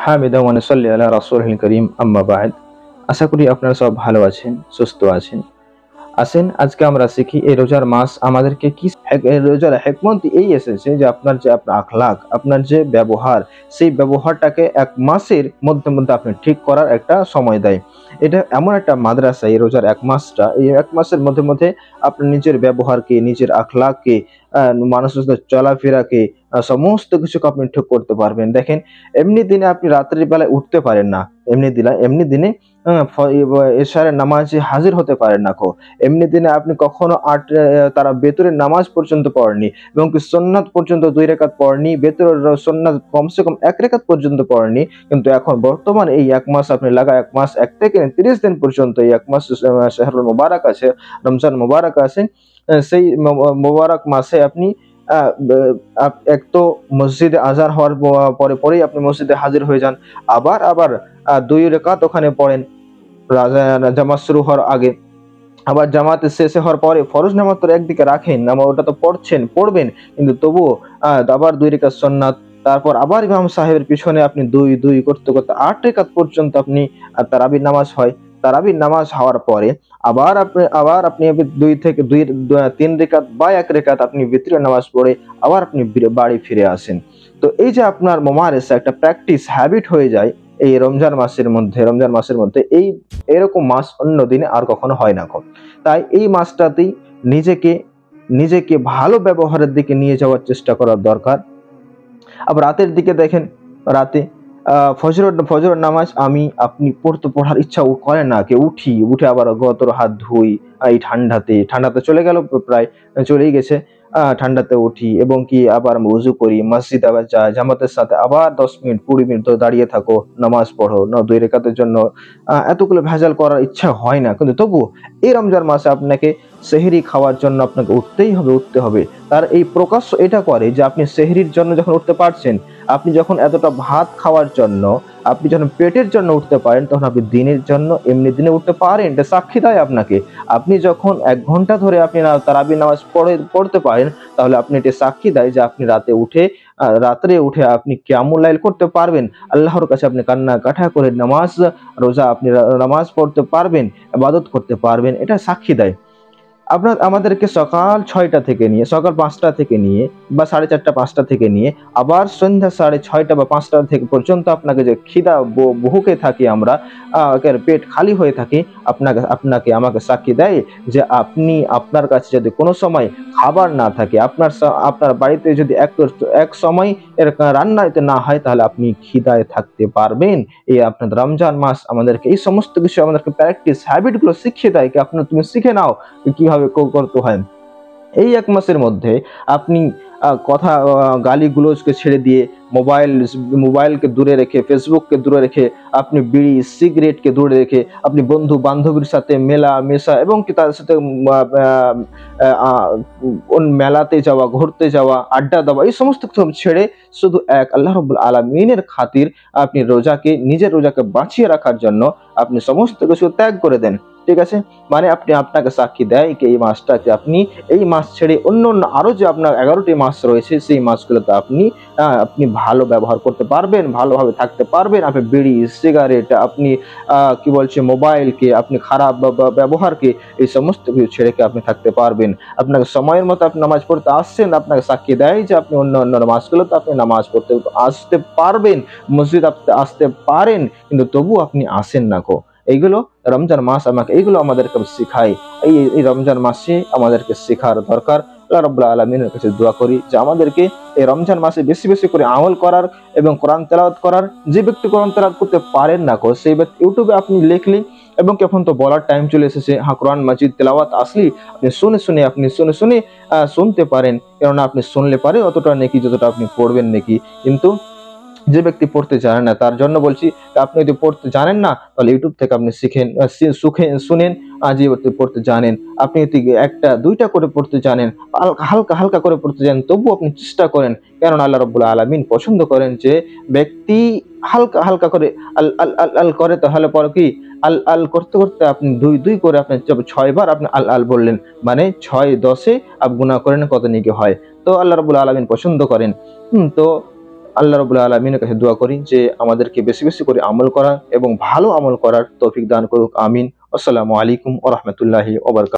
হামিদা ওয়া নুসাল্লি আলা রাসূলিল কারীম আম্মা বা'দ। আশা করি আপনারা সব ভালো আছেন, সুস্থ আছেন। আসেন আজকে আমরা শিখি এই রোজার মাস আমাদেরকে কি রোজার হিকমত এই এসেছে যে আপনার আখলাক, আপনার যে ব্যবহার, সেই ব্যবহারটাকে এক মাসের মধ্যে মধ্যে আপনি ঠিক করার একটা সময় দেয়। এটা এমন একটা মাদ্রাসা, এই রোজার এক মাসটা, এই এক মাসের মধ্যে মধ্যে আপনি নিজের ব্যবহারকে, নিজের আখলাককে, মানুষের সাথে চলাফেরাকে, সমস্ত কিছুকে আপনি ঠিক করতে পারবেন। দেখেন, এমনি দিনে আপনি রাত্রির বেলায় উঠতে পারেন না, এমনি দিনে এশারের নামাজে হাজির হতে পারেন না। এমনি দিনে আপনি কখনো তারা বেতরের নামাজ পর্যন্ত পড়েননি, এবং কি সুন্নাত পর্যন্ত 2 রাকাত পড়েননি, বেতরের সুন্নাত কমসে কম 1 রাকাত পর্যন্ত পড়েননি। কিন্তু এখন বর্তমান এই 1 মাস আপনি লাগা 1 মাস 1 থেকে 30 দিন পর্যন্ত এই 1 মাস শাহরুল মুবারক আছে, রমজান মুবারক আছে। সেই মুবারক মাসে আপনি আ এক তো মসজিদে আযান হওয়ার পরেই আপনি মসজিদে হাজির হয়ে যান। আবার 2 রাকাত ওখানে পড়েন জামাত শুরু হওয়ার আগে। আবার জামাত শেষে হওয়ার পরে ফরজ নামাজ তো একদিকে রাখেন, ওটা তো পড়বেন, কিন্তু তবুও আবার 2 রাকাত সুন্নাত, তারপর আবার ইমাম সাহেবের পিছনে আপনি 2 করতে করতে 8 রাকাত পর্যন্ত আপনি তারাবির নামাজ হয়। তারাবির নামাজ হওয়ার পরে আবার আপনি 3 রাকাত বা 1 রাকাত আপনি বিতরের নামাজ পড়ে আবার আপনি বাড়ি ফিরে আসেন। তো এই যে আপনার মোমারেসা, একটা প্র্যাকটিস, হ্যাবিট হয়ে যায় এই রমজান মাসের মধ্যে এরকম মাস অন্য দিনে আর কখনো হয় না। তাই এই মাসটাতেই নিজেকে নিজেকে ভালো ব্যবহারের দিকে নিয়ে যাওয়ার চেষ্টা করার দরকার। আবার রাতের দিকে দেখেন, রাতে ফজরের নামাজ আপনি পড়ার ইচ্ছাও করে না, উঠে আবার গতর হাত ধুই, এই ঠান্ডাতে চলে গেল, প্রায় চলেই গেছে। ঠান্ডাতে উঠি এবং কি আবার ওযু করি, মসজিদ আবার যাই, জামাতের সাথে আবার 10 মিনিট 20 মিনিট ধরে দাঁড়িয়ে থাকো, নামাজ পড়ো, 2 রাকাতের জন্য এতগুলো ভেজাল করার ইচ্ছা হয় না। কিন্তু তবুও এই রমজান মাসে আপনাকে সেহরি খাওয়ার জন্য আপনাকে উঠতে হবে। তার এই প্রকাশ্য এটা করে যে আপনি সেহরির জন্য যখন উঠতে পারছেন, আপনি যখন এতটা ভাত খাওয়ার জন্য, আপনি যখন পেটের জন্য উঠতে পারেন, তখন আপনি দিনের জন্য এমনি দিনে উঠতে পারেন। এটা সাক্ষী দেয় আপনাকে। আপনি যখন 1 ঘন্টা ধরে আপনি তারাবির নামাজ পড়তে পারেন, তাহলে আপনি এটা সাক্ষী দেয় যে আপনি রাত্রে উঠে আপনি কিয়ামুল লাইল করতে পারবেন। আল্লাহর কাছে আপনি কান্না-কাটা করে রোজা আপনি নামাজ পড়তে পারবেন, ইবাদত করতে পারবেন। এটা সাক্ষী দেয়। আমাদেরকে সকাল 6টা থেকে নিয়ে, সকাল 5টা থেকে নিয়ে, বা 4:30 5টা থেকে নিয়ে আবার সন্ধ্যা 6:30 বা 5টা থেকে পর্যন্ত আপনাকে যে খিদা ভুকে থাকি আমরা, পেট খালি হয়ে থাকে, আমাকে সাক্ষী দেয় যে আপনার কাছে যদি কোনো সময় খাবার না থাকে, আপনার বাড়িতে যদি এক সময় রান্না না হয়, তাহলে আপনি খিদায় থাকতে পারবেন। এই আপনার রমজান মাস আমাদেরকে এই সমস্ত কিছু আমাদেরকে প্র্যাকটিস, হ্যাবিট গুলো শিখিয়ে দেয়। তুমি শিখে নাও কিভাবে করতে হয়। এই 1 মাসের মধ্যে আপনি গালি-গুলোজকে ছেড়ে দিয়ে, মোবাইলকে দূরে রেখে, ফেসবুককে দূরে রেখে, আপনি বিড়ি, সিগারেটকে দূরে রেখে, আপনি বন্ধু-বান্ধবীর সাথে মেলামেশা এবং কি তাদের সাথে মেলাতে যাওয়া, ঘুরতে যাওয়া, আড্ডা দেওয়া, এই সমস্ত কিছু ছেড়ে শুধু এক আল্লাহ রাব্বুল আলামিনের খাতির আপনি নিজের রোজাকে বাঁচিয়ে রাখার জন্য আপনি সমস্ত কিছু ত্যাগ করে দেন। ঠিক আছে? মানে আপনাকে সাক্ষী দেয় কি এই মাস ছেড়ে অন্য আরো যে আপনার 11টি মাস রয়েছে, সেই মাসগুলোতে আপনি ভালো ব্যবহার করতে পারবেন, ভালোভাবে থাকতে পারবেন। আপনি বিড়ি, সিগারেট, আপনি মোবাইলকে, আপনি খারাপ ব্যবহারকে, এই সমস্ত কিছু ছেড়ে আপনি থাকতে পারবেন। আপনাকে সময়ের মতো আপনি নামাজ পড়তে আসছেন, আপনাকে সাক্ষী দেয় যে আপনি অন্য মাসগুলোতে আপনি নামাজ পড়তে আসতে পারবেন, মসজিদ আসতে পারেন, কিন্তু তবুও আপনি আসেন না। এইগুলো রমজান মাস এইগুলো আমাদেরকে শেখায়। এই রমজান মাসে আমাদেরকে শেখার দরকার। আল্লাহ রাব্বুল আলামিনের কাছে দোয়া করি যে আমাদেরকে এই রমজান মাসে বেশি বেশি করে আমল করার এবং কোরআন তেলাওয়াত করার। যে ব্যক্তি কোরআন তেলাওয়াত করতে পারেন না, সেই ব্যক্তি ইউটিউবে আপনি লিখলেন, এবং এখন তো বলার টাইম চলে এসেছে, কোরআন মাজিদ তেলাওয়াত আসলেই আপনি শুনে শুনতে পারেন, কেননা আপনি শুনলে পারে অতটা নেকি যতটা আপনি পড়বেন নেকি। কিন্তু যে ব্যক্তি পড়তে জানে না, তার জন্য বলছি, আপনি যদি পড়তে জানেন না, তাহলে ইউটিউব থেকে আপনি শুনেন। যে ব্যক্তি পড়তে জানেন, আপনি যদি 1টা 2টা করে পড়তে জানেন, হালকা হালকা করে পড়তে জানেন, তবুও আপনি চেষ্টা করেন। কেননা আল্লাহ রাব্বুল আলামিন পছন্দ করেন যে ব্যক্তি হালকা হালকা করে আল আল আল আল করে। তাহলে পরে কি, আল আল করতে করতে আপনি 2 করে আপনি 6 বার আপনি আল আল বললেন, মানে 6 10 আপনি গুনাহ করেন কত নেকি হয়। তো আল্লাহ রাব্বুল আলামিন পছন্দ করেন। তো আল্লাহ রাব্বুল আলামিনের কাছে দোয়া করি যে আমাদেরকে বেশি বেশি করে আমল করার এবং ভালো আমল করার তৌফিক দান করুক। আমিন। আসসালামু আলাইকুম ওয়া রাহমাতুল্লাহি ওয়া বারাকাতুহু।